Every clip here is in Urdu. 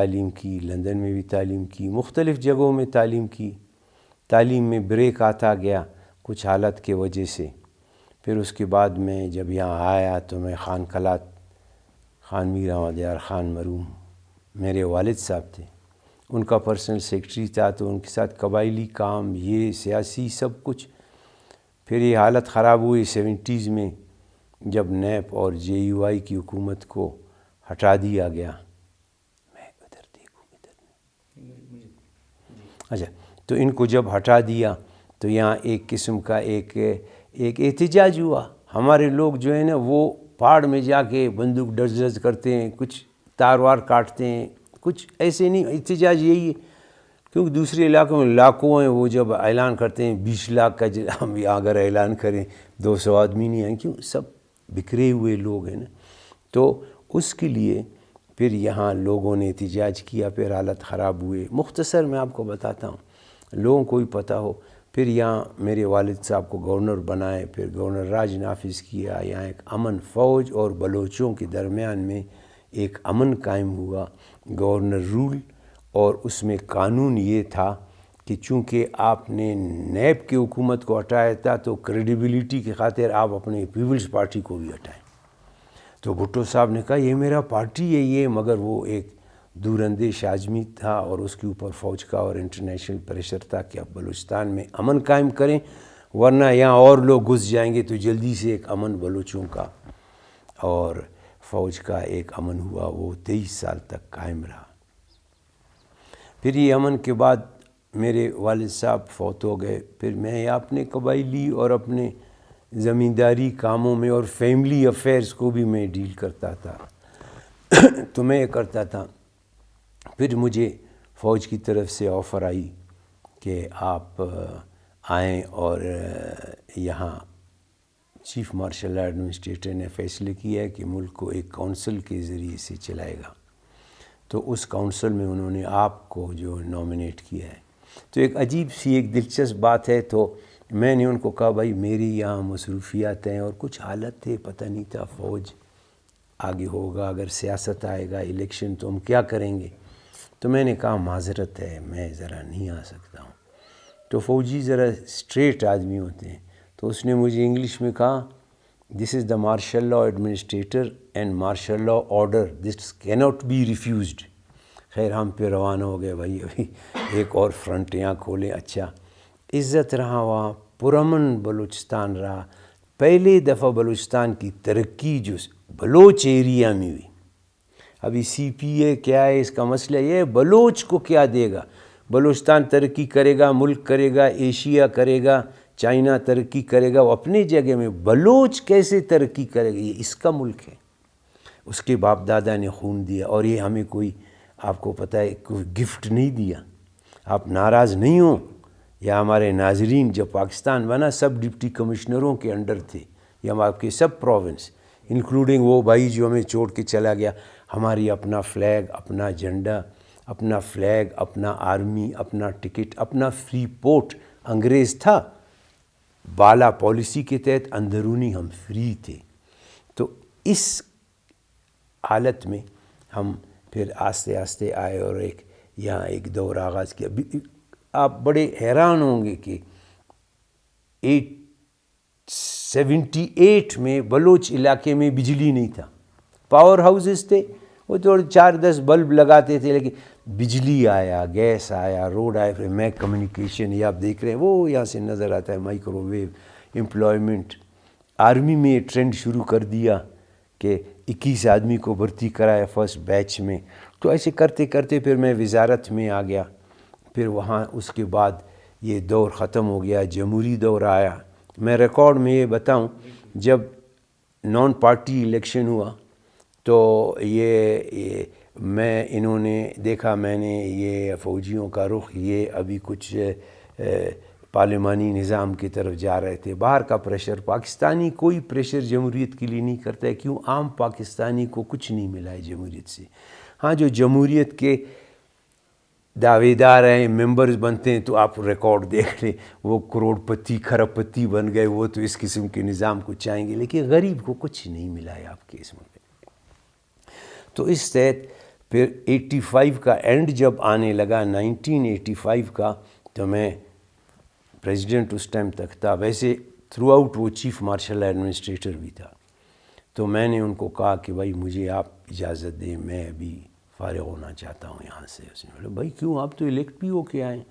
تعلیم کی، لندن میں بھی تعلیم کی، مختلف جگہوں میں تعلیم کی. تعلیم میں بریک آتا گیا کچھ حالت کے وجہ سے. پھر اس کے بعد میں جب یہاں آیا تو میں خان قلات خان میر احمد یار خان مرحوم میرے والد صاحب تھے، ان کا پرسنل سیکرٹری تھا، تو ان کے ساتھ قبائلی کام، یہ سیاسی سب کچھ. پھر یہ حالت خراب ہوئی 70s میں جب نیب اور JUI کی حکومت کو ہٹا دیا گیا. میں ادھر دیکھوں ادھر اچھا، تو ان کو جب ہٹا دیا تو یہاں ایک قسم کا ایک احتجاج ہوا. ہمارے لوگ جو ہیں نا وہ پہاڑ میں جا کے بندوق ڈز کرتے ہیں، کچھ تار وار کاٹتے ہیں، کچھ ایسے نہیں. احتجاج یہی ہے کیونکہ دوسرے علاقوں میں لاکھوں ہیں، وہ جب اعلان کرتے ہیں 20 لاکھ کا، ہم یہاں اگر اعلان کریں 200 آدمی نہیں آئیں، کیوں سب بکھرے ہوئے لوگ ہیں نا. تو اس کے لیے پھر یہاں لوگوں نے احتجاج کیا، پھر حالت خراب ہوئے. مختصر میں آپ کو بتاتا ہوں لوگوں کو بھی پتہ ہو. پھر یہاں میرے والد صاحب کو گورنر بنائے، پھر گورنر راج نافذ کیا. یہاں ایک امن، فوج اور بلوچوں کے درمیان میں ایک امن قائم ہوا، گورنر رول. اور اس میں قانون یہ تھا کہ چونکہ آپ نے نیب کی حکومت کو ہٹایا تھا تو کریڈیبلٹی کی خاطر آپ اپنے پیپلز پارٹی کو بھی ہٹائیں. تو بھٹو صاحب نے کہا یہ میرا پارٹی ہے یہ، مگر وہ ایک دور اندیش آدمی تھا اور اس کے اوپر فوج کا اور انٹرنیشنل پریشر تھا کہ اب بلوچستان میں امن قائم کریں ورنہ یہاں اور لوگ گھس جائیں گے. تو جلدی سے ایک امن بلوچوں کا اور فوج کا ایک امن ہوا، وہ 23 سال تک قائم رہا. پھر یہ امن کے بعد میرے والد صاحب فوت ہو گئے. پھر میں اپنے قبائلی اور اپنے زمینداری کاموں میں اور فیملی افیئرز کو بھی میں ڈیل کرتا تھا تو میں یہ کرتا تھا. پھر مجھے فوج کی طرف سے آفر آئی کہ آپ آئیں، اور یہاں چیف مارشل ایڈمنسٹریٹر نے فیصلے کیا ہے کہ ملک کو ایک کونسل کے ذریعے سے چلائے گا. تو اس کونسل میں انہوں نے آپ کو جو نامنیٹ کیا ہے. تو ایک عجیب سی ایک دلچسپ بات ہے. تو میں نے ان کو کہا بھائی میری یہاں مصروفیات ہیں اور کچھ حالت تھے، پتہ نہیں تھا فوج آگے ہوگا، اگر سیاست آئے گا الیکشن تو ہم کیا کریں گے. تو میں نے کہا معذرت ہے میں ذرا نہیں آ سکتا ہوں. تو فوجی ذرا اسٹریٹ آدمی ہوتے ہیں، تو اس نے مجھے انگلش میں کہا this is the martial law administrator and martial law order, this cannot be refused. خیر ہم پہ روانہ ہو گئے، بھائی ابھی ایک اور فرنٹ یہاں کھولیں. اچھا عزت رہا، وہاں پرامن بلوچستان رہا. پہلے دفعہ بلوچستان کی ترقی جو بلوچ ایریا میں ہوئی. ابھی CPA کیا ہے، اس کا مسئلہ یہ ہے بلوچ کو کیا دے گا. بلوچستان ترقی کرے گا، ملک کرے گا، ایشیا کرے گا، چائنا ترقی کرے گا، وہ اپنی جگہ میں. بلوچ کیسے ترقی کرے گا؟ یہ اس کا ملک ہے، اس کے باپ دادا نے خون دیا. اور یہ ہمیں کوئی، آپ کو پتہ ہے، کوئی گفٹ نہیں دیا. آپ ناراض نہیں ہوں، یا ہمارے ناظرین جب پاکستان بنا سب ڈپٹی کمشنروں کے انڈر تھے، یا ہم آپ کے سب پروونس انکلوڈنگ وہ بھائی جو ہمیں چھوڑ کے چلا گیا. ہماری اپنا فلیگ، اپنا جھنڈا، اپنا فلیگ، اپنا آرمی، اپنا ٹکٹ، اپنا فری پورٹ. انگریز تھا، بالا پالیسی کے تحت اندرونی ہم فری تھے. تو اس حالت میں ہم پھر آہستہ آہستہ آئے اور یہاں ایک دور آغاز کیا. آپ بڑے حیران ہوں گے کہ 78 میں بلوچ علاقے میں بجلی نہیں تھا. پاور ہاؤسز تھے، وہ تھوڑے 4-10 بلب لگاتے تھے، لیکن بجلی آیا، گیس آیا، روڈ آیا. پھر میں کمیونیکیشن، یہ آپ دیکھ رہے ہیں وہ یہاں سے نظر آتا ہے، مائکرو ویو، امپلائمنٹ. آرمی میں ٹرینڈ شروع کر دیا کہ 21 آدمی کو بھرتی کرایا فرسٹ بیچ میں. تو ایسے کرتے کرتے پھر میں وزارت میں آ گیا. پھر وہاں اس کے بعد یہ دور ختم ہو گیا، جمہوری دور آیا. میں ریکارڈ میں یہ بتاؤں، جب نان پارٹی الیکشن ہوا تو یہ میں انہوں نے دیکھا، میں نے یہ فوجیوں کا رخ، یہ ابھی کچھ پارلیمانی نظام کی طرف جا رہے تھے. باہر کا پریشر، پاکستانی کوئی پریشر جمہوریت کے لیے نہیں کرتا ہے. کیوں؟ عام پاکستانی کو کچھ نہیں ملا ہے جمہوریت سے. ہاں جو جمہوریت کے دعوے دار ہیں، ممبرز بنتے ہیں، تو آپ ریکارڈ دیکھ لیں، وہ کروڑ پتی کھرب پتی بن گئے، وہ تو اس قسم کے نظام کو چاہیں گے. لیکن غریب کو کچھ نہیں ملا ہے آپ کے اس ملک میں. تو اس تحت پھر 85 کا اینڈ جب آنے لگا 1985 کا، تو میں پریزیڈنٹ اس ٹائم تک تھا، ویسے تھرو آؤٹ وہ چیف مارشل ایڈمنسٹریٹر بھی تھا. تو میں نے ان کو کہا کہ بھائی مجھے آپ اجازت دیں، میں ابھی فارغ ہونا چاہتا ہوں یہاں سے. اس نے بولا بھائی کیوں، آپ تو الیکٹ بھی ہو کے آئیں.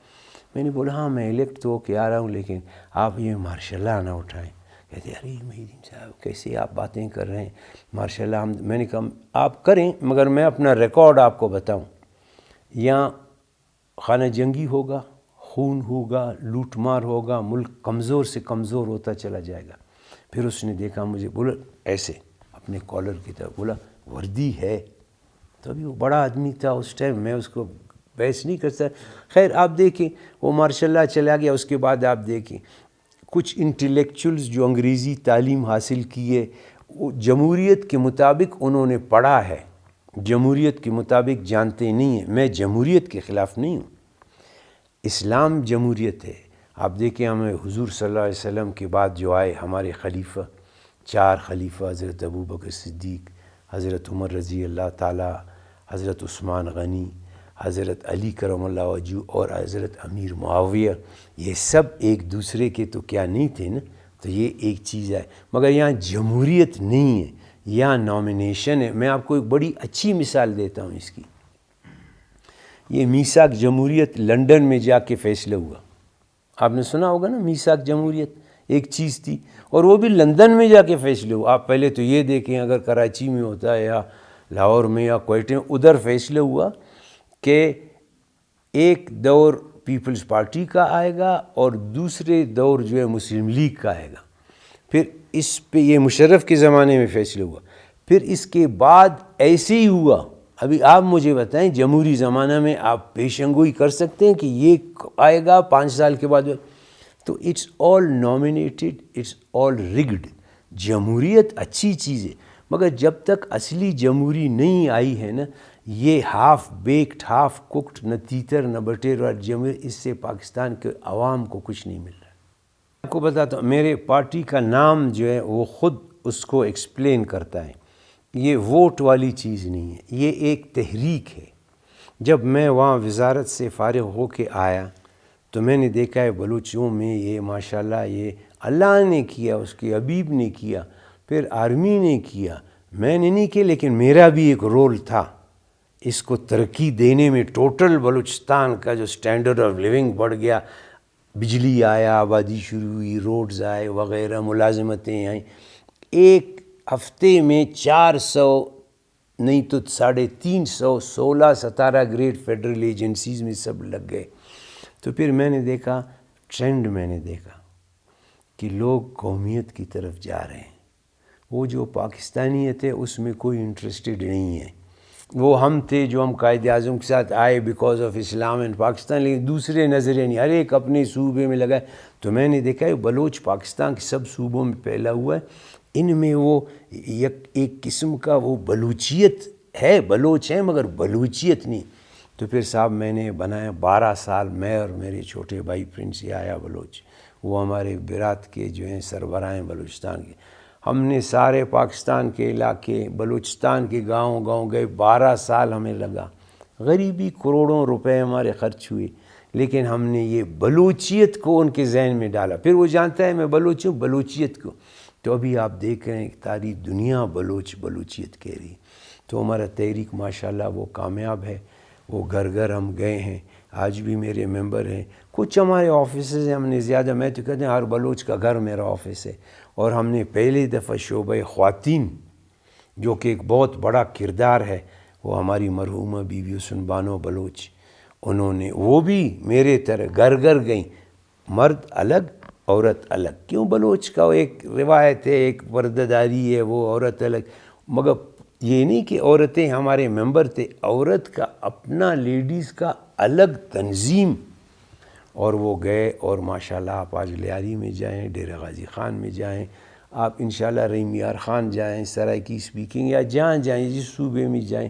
میں نے بولا ہاں میں الیکٹ تو ہو کے آ رہا ہوں، لیکن آپ یہ ماشاء اللہ نہ اٹھائیں. کہتے ارے محی الدین صاحب کیسے آپ باتیں کر رہے ہیں، ماشاء اللہ. میں نے کہا آپ کریں، مگر میں اپنا ریکارڈ آپ کو بتاؤں. یہاں خانہ جنگی ہوگا، خون ہوگا، لوٹ مار ہوگا، ملک کمزور سے کمزور ہوتا چلا جائے گا. پھر اس نے دیکھا مجھے، بولا ایسے اپنے کالر کی طرف، بولا وردی ہے. تو ابھی وہ بڑا آدمی تھا اس ٹائم، میں اس کو بحث نہیں کرتا. خیر آپ دیکھیں وہ ماشاء اللہ چلا گیا. اس کے بعد آپ دیکھیں کچھ انٹلیکچوئلز جو انگریزی تعلیم حاصل کیے، وہ جمہوریت کے مطابق انہوں نے پڑھا ہے، جمہوریت کے مطابق جانتے نہیں ہیں. میں جمہوریت کے خلاف نہیں ہوں، اسلام جمہوریت ہے. آپ دیکھیں ہمیں حضور صلی اللہ علیہ وسلم کے بعد جو آئے ہمارے خلیفہ، 4 خلیفہ، حضرت ابوبکر صدیق، حضرت عمر رضی اللہ تعالیٰ، حضرت عثمان غنی، حضرت علی کرم اللہ وجہ اور حضرت امیر معاویہ، یہ سب ایک دوسرے کے تو کیا نہیں تھے نا. تو یہ ایک چیز ہے، مگر یہاں جمہوریت نہیں ہے، یہاں نامینیشن ہے. میں آپ کو ایک بڑی اچھی مثال دیتا ہوں اس کی. یہ میثاق جمہوریت لنڈن میں جا کے فیصلہ ہوا. آپ نے سنا ہوگا نا، میثاق جمہوریت ایک چیز تھی، اور وہ بھی لندن میں جا کے فیصلہ ہوا. آپ پہلے تو یہ دیکھیں اگر کراچی میں ہوتا ہے یا لاہور میں یا کوئٹے میں، ادھر فیصلہ ہوا کہ ایک دور پیپلز پارٹی کا آئے گا اور دوسرے دور جو ہے مسلم لیگ کا آئے گا. پھر اس پہ یہ مشرف کے زمانے میں فیصلہ ہوا. پھر اس کے بعد ایسے ہی ہوا. ابھی آپ مجھے بتائیں جمہوری زمانہ میں آپ پیشن گوئی کر سکتے ہیں کہ یہ آئے گا 5 سال کے بعد؟ تو it's all nominated, it's all rigged. جمہوریت اچھی چیز ہے، مگر جب تک اصلی جمہوری نہیں آئی ہے نا، یہ ہاف بیکڈ، ہاف کوکڈ، نہ تیتر نہ بٹیر اور جمہوری، اس سے پاکستان کے عوام کو کچھ نہیں مل رہا. آپ کو بتاتا ہوں میرے پارٹی کا نام جو ہے وہ خود اس کو ایکسپلین کرتا ہے. یہ ووٹ والی چیز نہیں ہے، یہ ایک تحریک ہے. جب میں وہاں وزارت سے فارغ ہو کے آیا تو میں نے دیکھا ہے بلوچوں میں یہ ماشاءاللہ یہ اللہ نے کیا، اس کے حبیب نے کیا، پھر آرمی نے کیا، میں نے نہیں کیا، لیکن میرا بھی ایک رول تھا اس کو ترقی دینے میں. ٹوٹل بلوچستان کا جو سٹینڈرڈ آف لیونگ بڑھ گیا، بجلی آیا، آبادی شروع ہوئی، روڈز آئے وغیرہ، ملازمتیں آئیں. ایک ہفتے میں 400 نہیں تو 350 16-17 گریڈ فیڈرل ایجنسیز میں سب لگ گئے. تو پھر میں نے دیکھا ٹرینڈ، میں نے دیکھا کہ لوگ قومیت کی طرف جا رہے ہیں. وہ جو پاکستانیت ہے اس میں کوئی انٹرسٹڈ نہیں ہے. وہ ہم تھے جو ہم قائد اعظم کے ساتھ آئے because of Islam and Pakistan, لیکن دوسرے نظریں نہیں، ہر ایک اپنے صوبے میں لگا ہے. تو میں نے دیکھا ہے بلوچ پاکستان کے سب صوبوں میں پھیلا ہوا ہے. ان میں وہ ایک قسم کا وہ بلوچیت ہے، بلوچ ہیں مگر بلوچیت نہیں. تو پھر صاحب میں نے بنایا 12 سال، میں اور میرے چھوٹے بھائی پرنس آیا بلوچ، وہ ہمارے برات کے جو ہیں سربراہ ہیں بلوچستان کے. ہم نے سارے پاکستان کے علاقے، بلوچستان کے گاؤں گئے. 12 سال ہمیں لگا، غریبی کروڑوں روپے ہمارے خرچ ہوئے، لیکن ہم نے یہ بلوچیت کو ان کے ذہن میں ڈالا. پھر وہ جانتا ہے میں بلوچ ہوں، بلوچیت کو. تو ابھی آپ دیکھ رہے ہیں کہ ساری دنیا بلوچیت کہہ رہی. تو ہمارا تحریک ماشاءاللہ وہ کامیاب ہے. وہ گھر گھر ہم گئے ہیں، آج بھی میرے ممبر ہیں. کچھ ہمارے آفیسز ہیں، ہم نے زیادہ، میں تو کہتے ہیں ہر بلوچ کا گھر میرا آفس ہے. اور ہم نے پہلی دفعہ شعبہ خواتین، جو کہ ایک بہت بڑا کردار ہے، وہ ہماری مرحومہ بی بی حسن بانو بلوچ، انہوں نے وہ بھی میرے طرح گھر گھر گئیں. مرد الگ عورت الگ. کیوں؟ بلوچ کا ایک روایت ہے، ایک پردہ-داری ہے، وہ عورت الگ. مگر یہ نہیں کہ عورتیں ہمارے ممبر تھے، عورت کا اپنا لیڈیز کا الگ تنظیم. اور وہ گئے، اور ماشاءاللہ آپ آج لیاری میں جائیں، ڈیرہ غازی خان میں جائیں، آپ انشاءاللہ رحیم یار خان جائیں، سرائکی اسپیکنگ، یا جہاں جائیں، جس صوبے میں جائیں،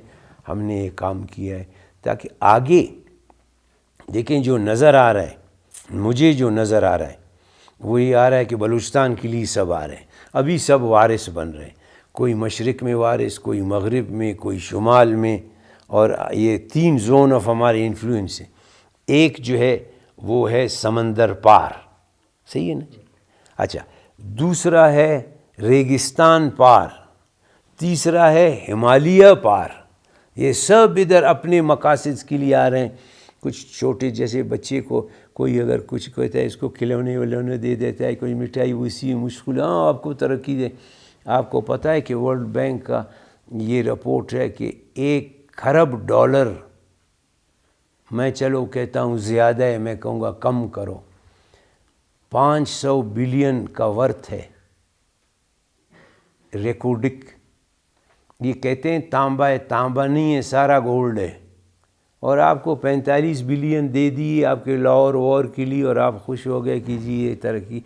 ہم نے یہ کام کیا ہے تاکہ آگے دیکھیں. جو نظر آ رہا ہے، مجھے جو نظر آ رہا ہے وہ یہ آ رہا ہے کہ بلوچستان کے لیے سب آ رہے ہیں. ابھی سب وارث بن رہے ہیں، کوئی مشرق میں وارث، کوئی مغرب میں، کوئی شمال میں. اور یہ 3 زون آف ہمارے انفلوئنس ہیں. ایک جو ہے وہ ہے سمندر پار، صحیح ہے نا. اچھا، دوسرا ہے ریگستان پار، تیسرا ہے ہمالیہ پار. یہ سب ادھر اپنے مقاصد کے لیے آ رہے ہیں. کچھ چھوٹے جیسے بچے کو کوئی اگر کچھ کہتا ہے اس کو کھلونے ولونے دے دیتا ہے، کوئی مٹھائی اسی مشکل، ہاں آپ کو ترقی دے. آپ کو پتہ ہے کہ ورلڈ بینک کا یہ رپورٹ ہے کہ $1 کھرب، میں چلو کہتا ہوں زیادہ ہے، میں کہوں گا کم کرو، 500 بلین کا ورتھ ہے ریکارڈک. یہ کہتے ہیں تانبا ہے، تانبا نہیں ہے، سارا گولڈ ہے. اور آپ کو 45 بلین دے دی آپ کے لاہور وار کے لیے، اور آپ خوش ہو گئے کہ جی یہ ترقی.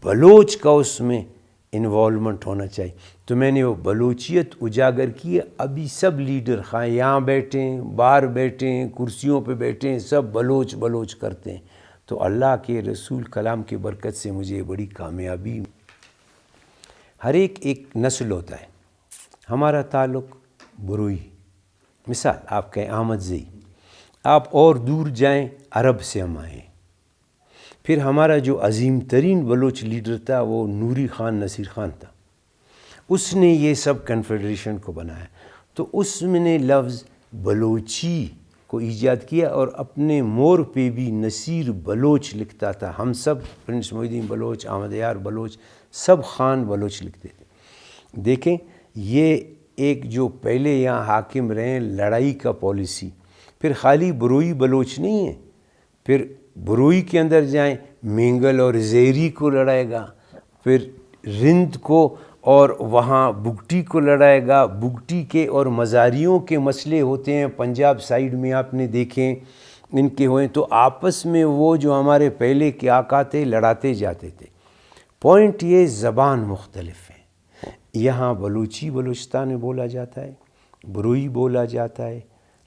بلوچ کا اس میں انوالومنٹ ہونا چاہیے. تو میں نے وہ بلوچیت اجاگر کی. ابھی سب لیڈر خواہ یہاں بیٹھے ہیں، باہر بیٹھے ہیں، کرسیوں پہ بیٹھے ہیں، سب بلوچ بلوچ کرتے ہیں. تو اللہ کے رسول کلام کی برکت سے مجھے بڑی کامیابی. ہر ایک نسل ہوتا ہے. ہمارا تعلق بروئی، مثال آپ کہیں احمد زئی، آپ اور دور جائیں عرب سے ہم آئے. پھر ہمارا جو عظیم ترین بلوچ لیڈر تھا وہ نوری خان نصیر خان تھا. اس نے یہ سب کنفیڈریشن کو بنایا. تو اس میں نے لفظ بلوچی کو ایجاد کیا، اور اپنے مور پہ بھی نصیر بلوچ لکھتا تھا. ہم سب پرنس محی الدین بلوچ، احمد یار بلوچ، سب خان بلوچ لکھتے تھے. دیکھیں یہ ایک جو پہلے یہاں حاکم رہے ہیں لڑائی کا پالیسی. پھر خالی بروئی بلوچ نہیں ہے، پھر بروئی کے اندر جائیں مینگل اور زیری کو لڑائے گا، پھر رند کو اور وہاں بگٹی کو لڑائے گا. بگٹی کے اور مزاریوں کے مسئلے ہوتے ہیں پنجاب سائیڈ میں، آپ نے دیکھیں ان کے ہوئے. تو آپس میں وہ جو ہمارے پہلے کے آقا تھے لڑاتے جاتے تھے. پوائنٹ یہ زبان مختلف ہے. یہاں بلوچی بلوچستان میں بولا جاتا ہے، بروئی بولا جاتا ہے،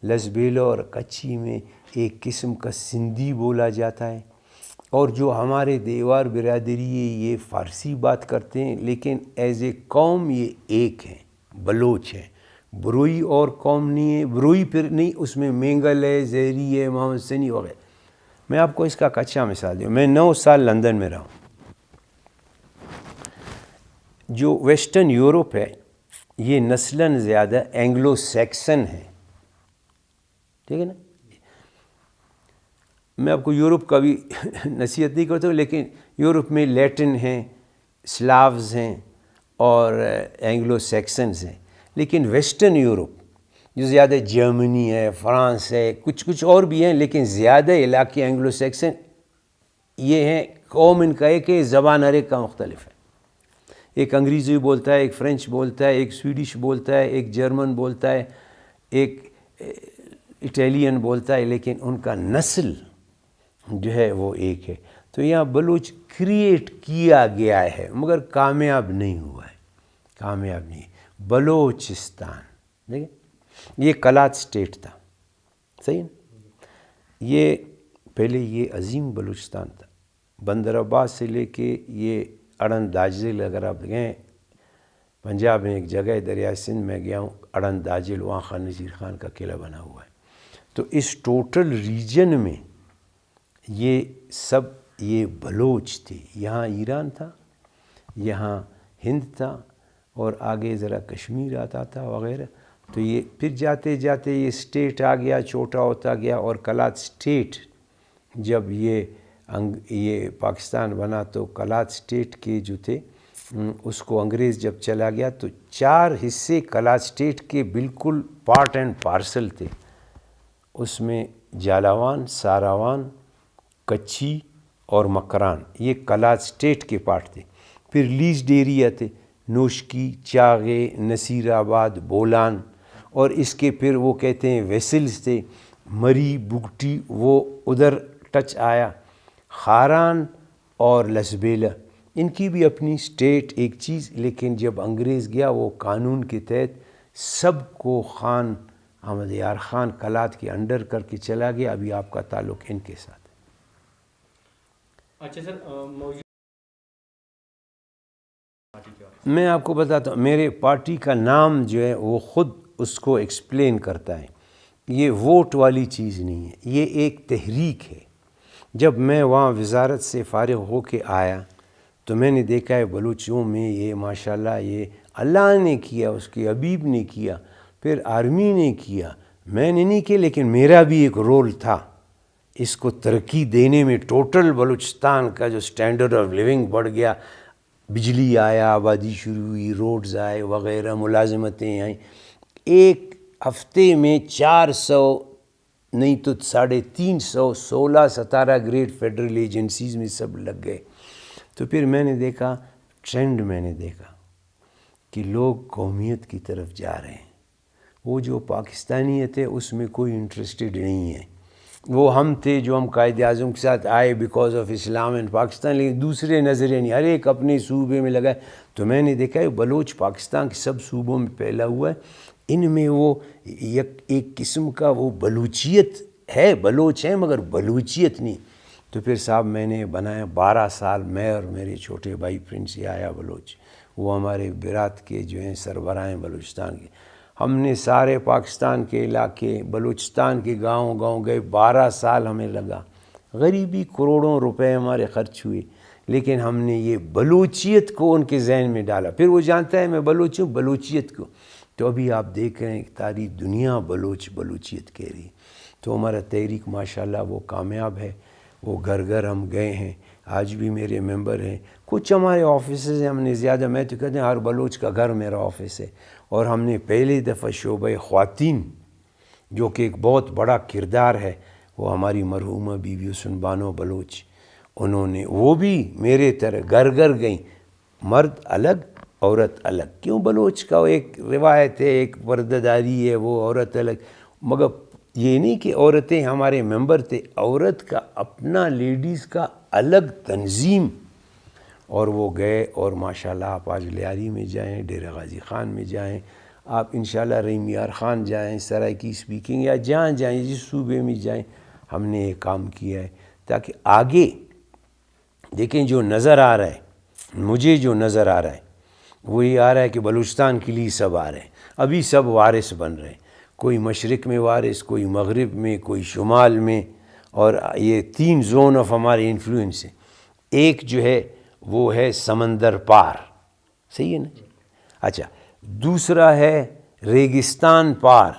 لسبیلو اور کچھی میں ایک قسم کا سندھی بولا جاتا ہے. اور جو ہمارے دیوار برادری ہے یہ فارسی بات کرتے ہیں، لیکن ایز اے قوم یہ ایک ہیں، بلوچ ہیں. بروئی اور قوم نہیں ہے. بروئی پھر نہیں، اس میں مینگل ہے، زہری ہے، محمد سنی وغیرہ. میں آپ کو اس کا ایک اچھا مثال دوں. میں 9 سال لندن میں رہا ہوں. جو ویسٹرن یورپ ہے یہ نسلاً زیادہ اینگلو سیکسن ہے، ٹھیک ہے نا. میں آپ کو یورپ کا بھی نصیحت نہیں کرتا ہوں، لیکن یورپ میں لیٹن ہیں، سلاوز ہیں اور اینگلو سیکسنز ہیں. لیکن ویسٹرن یورپ جو زیادہ جرمنی ہے، فرانس ہے، کچھ اور بھی ہیں، لیکن زیادہ علاقے اینگلو سیکسن یہ ہیں. قوم ان کا ایک ہے، زبان ہر ایک کا مختلف ہے. ایک انگریزی بولتا ہے، ایک فرینچ بولتا ہے، ایک سویڈش بولتا ہے، ایک جرمن بولتا ہے، ایک اٹیلین بولتا ہے، لیکن ان کا نسل جو ہے وہ ایک ہے. تو یہاں بلوچ کریٹ کیا گیا ہے مگر کامیاب نہیں ہوا ہے، کامیاب نہیں. بلوچستان دیکھیں یہ کلات سٹیٹ تھا، صحیح نا. یہ پہلے یہ عظیم بلوچستان تھا. بندر عباس سے لے کے یہ اڑن داجل، اگر آپ گئے پنجاب میں ایک جگہ ہے دریائے سندھ میں گیا ہوں، اڑن داجل، وہاں خان نصیر خان کا قلعہ بنا ہوا ہے. تو اس ٹوٹل ریجن میں یہ سب یہ بلوچ تھے. یہاں ایران تھا، یہاں ہند تھا، اور آگے ذرا کشمیر آتا تھا وغیرہ. تو یہ پھر جاتے جاتے یہ اسٹیٹ آ گیا، چھوٹا ہوتا گیا. اور کلات اسٹیٹ جب یہ پاکستان بنا تو کلات اسٹیٹ کے جو تھے اس کو انگریز جب چلا گیا تو 4 حصے کلات اسٹیٹ کے بالکل پارٹ اینڈ پارسل تھے. اس میں جالاوان، ساراوان، کچھی اور مکران یہ کلات اسٹیٹ کے پارٹ تھے. پھر لیزڈ ایریا تھے، نوشکی، چاغے، نصیر آباد، بولان. اور اس کے پھر وہ کہتے ہیں ویسلز تھے، مری، بگٹی، وہ ادھر ٹچ آیا. خاران اور لسبیلا ان کی بھی اپنی اسٹیٹ ایک چیز. لیکن جب انگریز گیا وہ قانون کے تحت سب کو خان احمد یار خان کلات کے انڈر کر کے چلا گیا. ابھی آپ کا تعلق ان کے ساتھ ہے. اچھا سر، میں آپ کو بتاتا ہوں، میرے پارٹی کا نام جو ہے وہ خود اس کو ایکسپلین کرتا ہے. یہ ووٹ والی چیز نہیں ہے، یہ ایک تحریک ہے۔ جب میں وہاں وزارت سے فارغ ہو کے آیا تو میں نے دیکھا ہے بلوچوں میں یہ ماشاءاللہ یہ اللہ نے کیا، اس کے حبیب نے کیا، پھر آرمی نے کیا، میں نے نہیں کیا، لیکن میرا بھی ایک رول تھا اس کو ترقی دینے میں۔ ٹوٹل بلوچستان کا جو سٹینڈرڈ آف لیونگ بڑھ گیا، بجلی آیا، آبادی شروع ہوئی، روڈز آئے وغیرہ، ملازمتیں آئیں۔ ایک ہفتے میں 400 نہیں تو 350 16-17 گریڈ فیڈرل ایجنسیز میں سب لگ گئے۔ تو پھر میں نے دیکھا ٹرینڈ، میں نے دیکھا کہ لوگ قومیت کی طرف جا رہے ہیں۔ وہ جو پاکستانیت ہے اس میں کوئی انٹرسٹڈ نہیں ہے۔ وہ ہم تھے جو ہم قائد اعظم کے ساتھ آئے because of Islam and Pakistan, لیکن دوسرے نظریے نہیں، ہر ایک اپنے صوبے میں لگا ہے۔ تو میں نے دیکھا ہے بلوچ پاکستان کے سب صوبوں میں پھیلا ہوا ہے، ان میں وہ ایک قسم کا وہ بلوچیت ہے، بلوچ ہیں مگر بلوچیت نہیں۔ تو پھر صاحب میں نے بنایا 12 سال، میں اور میرے چھوٹے بھائی پرنس آیا بلوچ، وہ ہمارے برات کے جو ہیں سربراہ ہیں بلوچستان کے۔ ہم نے سارے پاکستان کے علاقے، بلوچستان کے گاؤں گاؤں گئے، 12 سال ہمیں لگا، غریبی کروڑوں روپے ہمارے خرچ ہوئے، لیکن ہم نے یہ بلوچیت کو ان کے ذہن میں ڈالا۔ پھر وہ جانتا ہے میں بلوچ ہوں، بلوچیت کو۔ تو ابھی آپ دیکھ رہے ہیں کہ ساری دنیا بلوچیت کہہ رہی ہے۔ تو ہمارا تحریک ماشاءاللہ وہ کامیاب ہے، وہ گھر گھر ہم گئے ہیں، آج بھی میرے ممبر ہیں، کچھ ہمارے آفیسز ہیں، ہم نے زیادہ، میں تو کہتے ہیں ہر بلوچ کا گھر میرا آفس ہے۔ اور ہم نے پہلی دفعہ شعبہ خواتین، جو کہ ایک بہت بڑا کردار ہے، وہ ہماری مرحومہ بی بی حسن بانو بلوچ، انہوں نے، وہ بھی میرے طرح گھر گھر گئیں، مرد الگ عورت الگ۔ کیوں؟ بلوچ کا ایک روایت ہے، ایک پردہ داری ہے، وہ عورت الگ، مگر یہ نہیں کہ عورتیں ہمارے ممبر تھے، عورت کا اپنا، لیڈیز کا الگ تنظیم۔ اور وہ گئے، اور ماشاءاللہ آپ آج لیاری میں جائیں، ڈیرہ غازی خان میں جائیں، آپ انشاءاللہ رحیم یار خان جائیں، سرائکی سپیکنگ، یا جہاں جائیں، جس صوبے میں جائیں، ہم نے یہ کام کیا ہے تاکہ آگے دیکھیں جو نظر آ رہا ہے، مجھے جو نظر آ رہا ہے وہ یہ آ رہا ہے کہ بلوچستان کے لیے سب آ رہے ہیں، ابھی سب وارث بن رہے ہیں، کوئی مشرق میں وارث، کوئی مغرب میں، کوئی شمال میں، اور یہ 3 زون آف ہمارے انفلوئنس ہیں۔ ایک جو ہے وہ ہے سمندر پار، صحیح ہے نا؟ اچھا، دوسرا ہے ریگستان پار،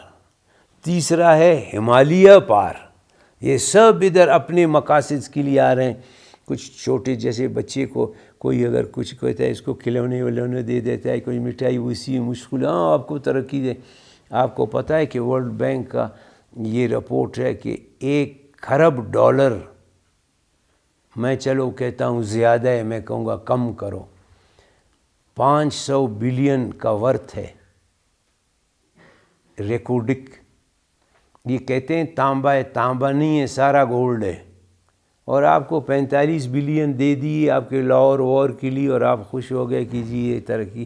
تیسرا ہے ہمالیہ پار۔ یہ سب ادھر اپنے مقاصد کے لیے آ رہے ہیں۔ کچھ چھوٹے جیسے بچے کو کوئی اگر کچھ کہتا ہے، اس کو کھلونے ولونے دے دیتا ہے، کوئی مٹھائی، اسی مشکل، ہاں آپ کو ترقی دے۔ آپ کو پتہ ہے کہ ورلڈ بینک کا یہ رپورٹ ہے کہ $1 کھرب، میں چلو کہتا ہوں زیادہ ہے، میں کہوں گا کم کرو، 500 بلین کا ورتھ ہے ریکورڈک۔ یہ کہتے ہیں تانبا ہے، تانبا نہیں ہے، سارا گولڈ ہے، اور آپ کو 45 بلین دے دی آپ کے لاہور وار کے لیے، اور آپ خوش ہو گئے کہ جی یہ ترقی۔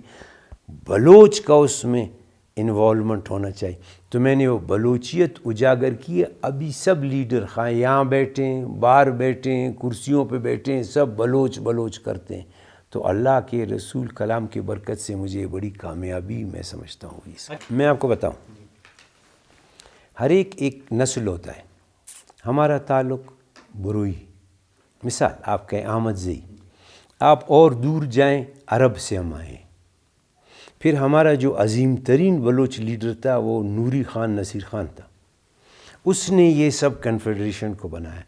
بلوچ کا اس میں انوالومنٹ ہونا چاہیے۔ تو میں نے وہ بلوچیت اجاگر کی ہے۔ ابھی سب لیڈر، خواہ یہاں بیٹھیں، باہر بیٹھیں، کرسیوں پہ بیٹھیں، سب بلوچ کرتے ہیں۔ تو اللہ کے رسول کلام کی برکت سے مجھے بڑی کامیابی میں سمجھتا ہوں اس کا۔ میں آپ کو بتاؤں، ہر ایک نسل ہوتا ہے۔ ہمارا تعلق بروئی، مثال آپ کہیں احمد زئی، آپ اور دور جائیں، عرب سے ہم آئے۔ پھر ہمارا جو عظیم ترین بلوچ لیڈر تھا وہ نوری خان نصیر خان تھا، اس نے یہ سب کنفیڈریشن کو بنایا۔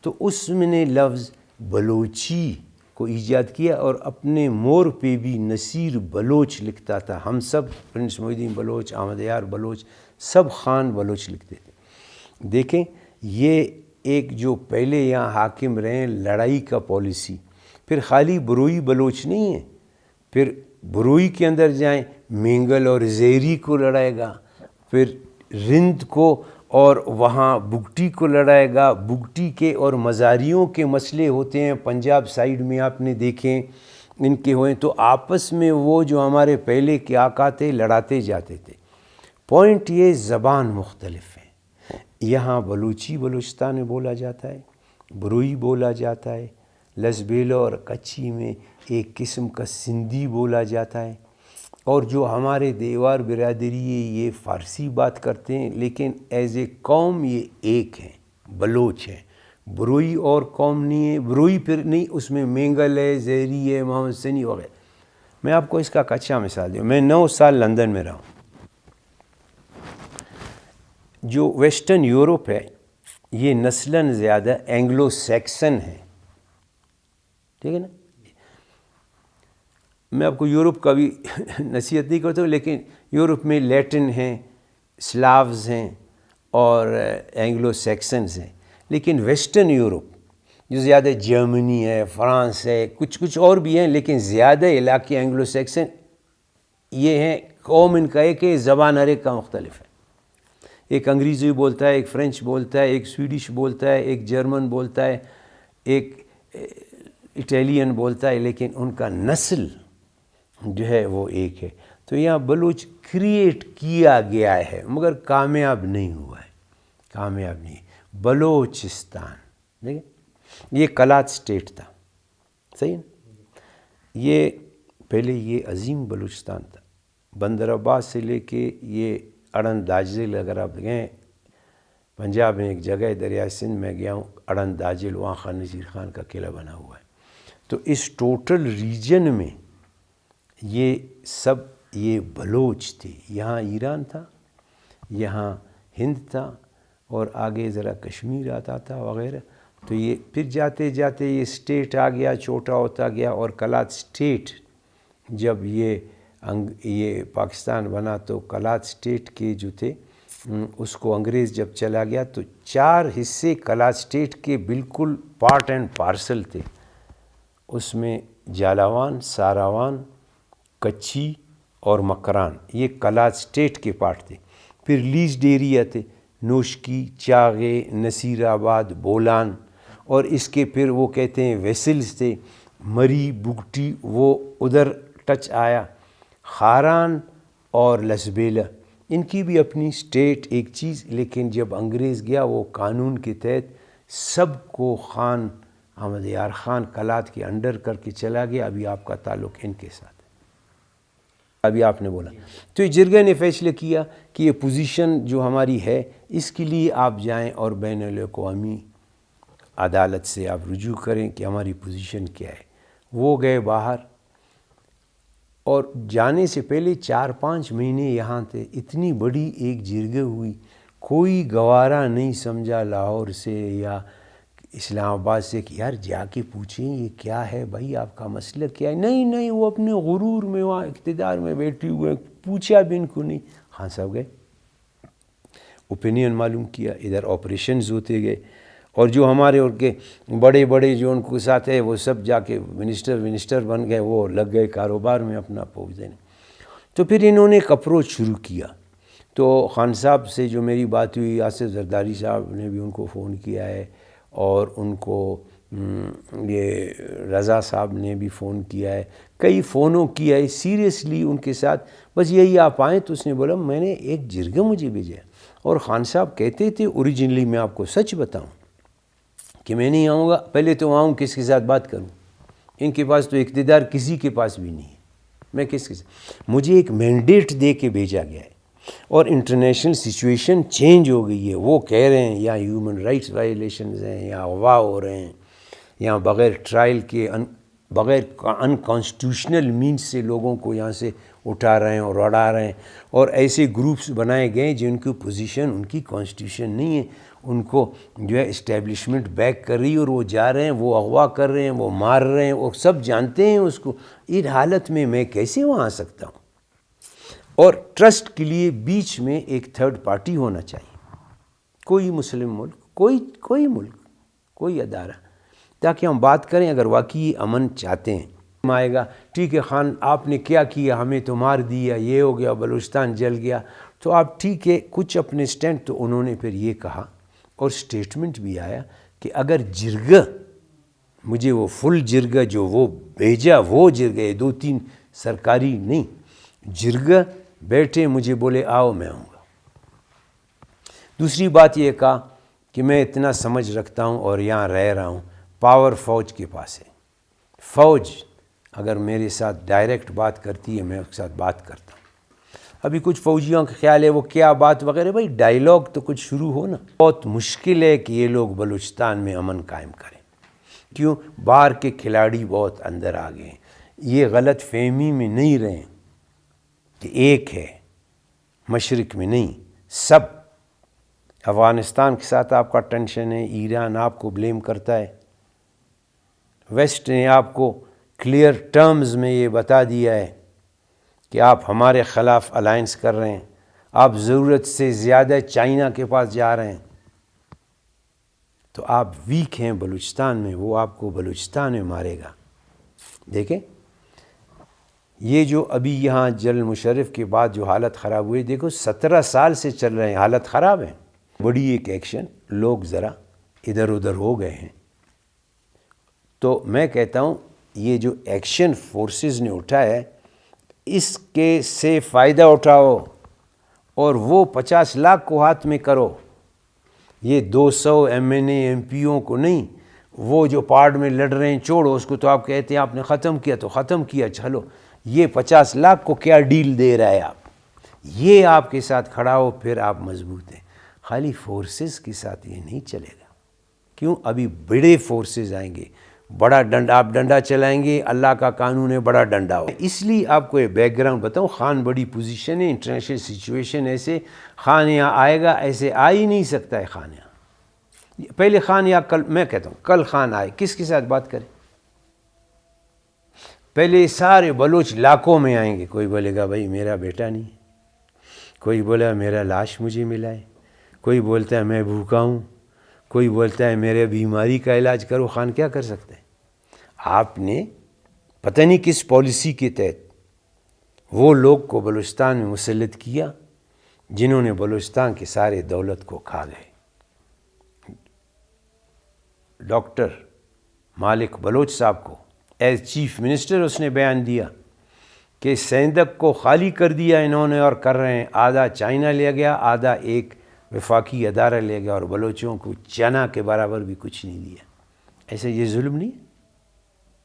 تو اس میں نے لفظ بلوچی کو ایجاد کیا، اور اپنے مور پہ بھی نصیر بلوچ لکھتا تھا۔ ہم سب پرنس محی الدین بلوچ، احمد یار بلوچ، سب خان بلوچ لکھتے تھے۔ دیکھیں یہ ایک جو پہلے یہاں حاکم رہے ہیں، لڑائی کا پالیسی، پھر خالی بروئی بلوچ نہیں ہے، پھر بروئی کے اندر جائیں، مینگل اور زیری کو لڑائے گا، پھر رند کو اور وہاں بگٹی کو لڑائے گا، بگٹی کے اور مزاریوں کے مسئلے ہوتے ہیں، پنجاب سائیڈ میں آپ نے دیکھیں ان کے ہوئے، تو آپس میں وہ جو ہمارے پہلے کے آقا تھے لڑاتے جاتے تھے۔ پوائنٹ یہ زبان مختلف ہے، یہاں بلوچی بلوچستان میں بولا جاتا ہے، بروئی بولا جاتا ہے، لسبیلو اور کچھی میں ایک قسم کا سندھی بولا جاتا ہے، اور جو ہمارے دیوار برادری ہے یہ فارسی بات کرتے ہیں، لیکن ایز اے قوم یہ ایک ہیں، بلوچ ہیں۔ بروئی اور قوم نہیں ہے، بروئی پھر نہیں، اس میں مینگل ہے، زہری ہے، محمد سنی وغیرہ۔ میں آپ کو اس کا اچھا مثال دوں، میں 9 سال لندن میں رہا ہوں۔ جو ویسٹرن یورپ ہے یہ نسلاً زیادہ اینگلو سیکسن ہے، ٹھیک ہے نا۔ میں آپ کو یورپ کا بھی نصیحت نہیں کرتا ہوں، لیکن یورپ میں لیٹن ہیں، سلاوز ہیں اور اینگلو سیکسنز ہیں، لیکن ویسٹرن یورپ جو زیادہ جرمنی ہے، فرانس ہے، کچھ اور بھی ہیں، لیکن زیادہ علاقے اینگلو سیکسن یہ ہیں۔ قوم ان کا ایک ہے، زبان ہر ایک کا مختلف ہے۔ ایک انگریزی بولتا ہے، ایک فرینچ بولتا ہے، ایک سویڈش بولتا ہے، ایک جرمن بولتا ہے، ایک اٹیلین بولتا ہے، لیکن ان کا نسل جو ہے وہ ایک ہے۔ تو یہاں بلوچ کریٹ کیا گیا ہے مگر کامیاب نہیں ہوا ہے، کامیاب نہیں۔ بلوچستان دیکھیں، یہ کلات سٹیٹ تھا، صحیح نا۔ یہ پہلے یہ عظیم بلوچستان تھا، بندر عباس سے لے کے یہ اڑن داجل، اگر آپ گئے پنجاب میں ایک جگہ دریائے سندھ میں گیا ہوں، اڑن داجل، وہاں خان نذیر خان کا قلعہ بنا ہوا ہے۔ تو اس ٹوٹل ریجن میں یہ سب یہ بلوچ تھے۔ یہاں ایران تھا، یہاں ہند تھا، اور آگے ذرا کشمیر آتا تھا وغیرہ۔ تو یہ پھر جاتے جاتے یہ اسٹیٹ آ گیا، چھوٹا ہوتا گیا، اور کلات اسٹیٹ جب یہ پاکستان بنا تو کلات اسٹیٹ کے جو تھے اس کو انگریز جب چلا گیا تو 4 حصے کلات اسٹیٹ کے بالکل پارٹ اینڈ پارسل تھے۔ اس میں جالاوان، ساراوان، کچھی اور مکران یہ کلات اسٹیٹ کے پارٹ تھے۔ پھر لیزڈ ایریا تھے، نوشکی، چاغے، نصیر آباد، بولان، اور اس کے پھر وہ کہتے ہیں ویسلز تھے، مری، بگٹی، وہ ادھر ٹچ آیا، خاران اور لسبیلا، ان کی بھی اپنی اسٹیٹ ایک چیز۔ لیکن جب انگریز گیا وہ قانون کے تحت سب کو خان احمد یار خان کلات کے انڈر کر کے چلا گیا۔ ابھی آپ کا تعلق ان کے ساتھ ہے، ابھی آپ نے بولا۔ تو یہ جرگہ نے فیصلہ کیا کہ یہ پوزیشن جو ہماری ہے اس کے لیے آپ جائیں اور بین الاقوامی عدالت سے آپ رجوع کریں کہ ہماری پوزیشن کیا ہے۔ وہ گئے باہر، اور جانے سے پہلے 4-5 مہینے یہاں تھے۔ اتنی بڑی ایک جرگہ ہوئی، کوئی گوارا نہیں سمجھا لاہور سے یا اسلام آباد سے کہ یار جا کے پوچھیں یہ کیا ہے بھائی، آپ کا مسئلہ کیا ہے۔ نہیں، وہ اپنے غرور میں وہاں اقتدار میں بیٹھے ہوئے ہیں، پوچھا بھی ان کو نہیں۔ خان صاحب گئے، اوپینین معلوم کیا، ادھر آپریشنز ہوتے گئے، اور جو ہمارے ان کے بڑے جو ان کو ساتھ ہے وہ سب جا کے منسٹر بن گئے، وہ لگ گئے کاروبار میں اپنا پوچھ دینے۔ تو پھر انہوں نے ایک اپروچ شروع کیا۔ تو خان صاحب سے جو میری بات ہوئی، آصف زرداری صاحب نے بھی ان کو فون کیا ہے، اور ان کو یہ رضا صاحب نے بھی فون کیا ہے، کئی فونوں کیا ہے سیریسلی ان کے ساتھ، بس یہی آپ آئیں۔ تو اس نے بولا میں نے ایک جرگہ مجھے بھیجا ہے، اور خان صاحب کہتے تھے اوریجنلی، میں آپ کو سچ بتاؤں کہ میں نہیں آؤں گا، پہلے تو آؤں کس کے ساتھ بات کروں، ان کے پاس تو اقتدار کسی کے پاس بھی نہیں ہے، میں کس کے ساتھ، مجھے ایک مینڈیٹ دے کے بھیجا گیا ہے، اور انٹرنیشنل سچویشن چینج ہو گئی ہے۔ وہ کہہ رہے ہیں یا ہیومن رائٹس وائلیشنز ہیں، یا اغوا ہو رہے ہیں، یا بغیر ٹرائل کے بغیر انکانسٹیٹیوشنل مینس سے لوگوں کو یہاں سے اٹھا رہے ہیں اور اڑا رہے ہیں، اور ایسے گروپس بنائے گئے جن کی پوزیشن ان کی کانسٹیٹیوشن نہیں ہے، ان کو جو ہے اسٹیبلشمنٹ بیک کر رہی ہے، اور وہ جا رہے ہیں، وہ اغوا کر رہے ہیں، وہ مار رہے ہیں، وہ سب جانتے ہیں اس کو۔ اس حالت میں کیسے وہاں آ سکتا ہوں؟ اور ٹرسٹ کے لیے بیچ میں ایک تھرڈ پارٹی ہونا چاہیے، کوئی مسلم ملک، کوئی ملک، کوئی ادارہ، تاکہ ہم بات کریں اگر واقعی امن چاہتے ہیں۔ آئے گا ٹھیک ہے خان آپ نے کیا کیا، ہمیں تو مار دیا، یہ ہو گیا، بلوچستان جل گیا، تو آپ ٹھیک ہے کچھ اپنے سٹینڈ۔ تو انہوں نے پھر یہ کہا، اور سٹیٹمنٹ بھی آیا کہ اگر جرگہ مجھے وہ فل جرگہ جو وہ بھیجا، وہ جرگہ 2-3 سرکاری نہیں، جرگہ بیٹھے مجھے بولے آؤ میں آؤں گا۔ دوسری بات یہ کہا کہ میں اتنا سمجھ رکھتا ہوں اور یہاں رہ رہا ہوں، پاور فوج کے پاس ہے، فوج اگر میرے ساتھ ڈائریکٹ بات کرتی ہے میں اس کے ساتھ بات کرتا ہوں. ابھی کچھ فوجیوں کا خیال ہے وہ کیا بات وغیرہ، بھائی ڈائیلاگ تو کچھ شروع ہو نا. بہت مشکل ہے کہ یہ لوگ بلوچستان میں امن قائم کریں. کیوں؟ باہر کے کھلاڑی بہت اندر آ گئے ہیں. یہ غلط فہمی میں نہیں رہیں کہ ایک ہے، مشرق میں نہیں، سب. افغانستان کے ساتھ آپ کا ٹینشن ہے، ایران آپ کو بلیم کرتا ہے، ویسٹ نے آپ کو کلیئر ٹرمز میں یہ بتا دیا ہے کہ آپ ہمارے خلاف الائنس کر رہے ہیں، آپ ضرورت سے زیادہ چائنا کے پاس جا رہے ہیں. تو آپ ویک ہیں بلوچستان میں، وہ آپ کو بلوچستان میں مارے گا. دیکھیں یہ جو ابھی یہاں جنرل مشرف کے بعد جو حالت خراب ہوئی، دیکھو 17 سال سے چل رہے ہیں، حالت خراب ہے. بڑی ایک ایکشن، لوگ ذرا ادھر ادھر ہو گئے ہیں. تو میں کہتا ہوں یہ جو ایکشن فورسز نے اٹھایا ہے اس کے سے فائدہ اٹھاؤ اور وہ 50 لاکھ کو ہاتھ میں کرو. یہ 200 ایم این اے ایم پیوں کو نہیں، وہ جو پارٹ میں لڑ رہے ہیں چھوڑو اس کو. تو آپ کہتے ہیں آپ نے ختم کیا تو ختم کیا، چلو یہ 50 لاکھ کو کیا ڈیل دے رہا ہے آپ، یہ آپ کے ساتھ کھڑا ہو پھر آپ مضبوط ہیں. خالی فورسز کے ساتھ یہ نہیں چلے گا. کیوں؟ ابھی بڑے فورسز آئیں گے، بڑا ڈنڈا، آپ ڈنڈا چلائیں گے، اللہ کا قانون ہے بڑا ڈنڈا ہو. اس لیے آپ کو یہ بیک گراؤنڈ بتاؤں، خان بڑی پوزیشن ہے، انٹرنیشنل سچویشن ایسے، خان یہاں آئے گا ایسے آ ہی نہیں سکتا ہے. خان یہاں پہلے خان یا کل، میں کہتا ہوں کل خان آئے، کس کے ساتھ بات کرے؟ پہلے سارے بلوچ لاکھوں میں آئیں گے. کوئی بولے گا بھائی میرا بیٹا نہیں ہے، کوئی بولے میرا لاش مجھے ملا ہے، کوئی بولتا ہے میں بھوکا ہوں، کوئی بولتا ہے میرے بیماری کا علاج کرو. خان کیا کر سکتا ہے؟ آپ نے پتہ نہیں کس پالیسی کے تحت وہ لوگ کو بلوچستان میں مسلط کیا جنہوں نے بلوچستان کے سارے دولت کو کھا گئے. ڈاکٹر مالک بلوچ صاحب کو ایز چیف منسٹر اس نے بیان دیا کہ سیندک کو خالی کر دیا انہوں نے اور کر رہے ہیں، آدھا چائنا لے گیا، آدھا ایک وفاقی ادارہ لے گیا اور بلوچوں کو چنا کے برابر بھی کچھ نہیں دیا. ایسے یہ ظلم نہیں ہے؟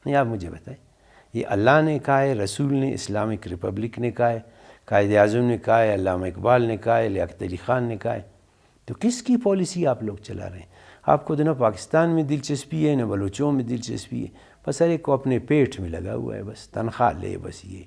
نہیں، آپ مجھے بتائیں. یہ اللہ نے کہا ہے، رسول نے، اسلامک ریپبلک نے کہا ہے، قائد اعظم نے کہا ہے، علامہ اقبال نے کہا ہے، لیاقت علی خان نے کہا ہے. تو کس کی پالیسی آپ لوگ چلا رہے ہیں؟ آپ کو تو نہ پاکستان میں دلچسپی ہے نہ بلوچوں میں دلچسپی ہے، بس ہر ایک کو اپنے پیٹ میں لگا ہوا ہے، بس تنخواہ لے، بس یہ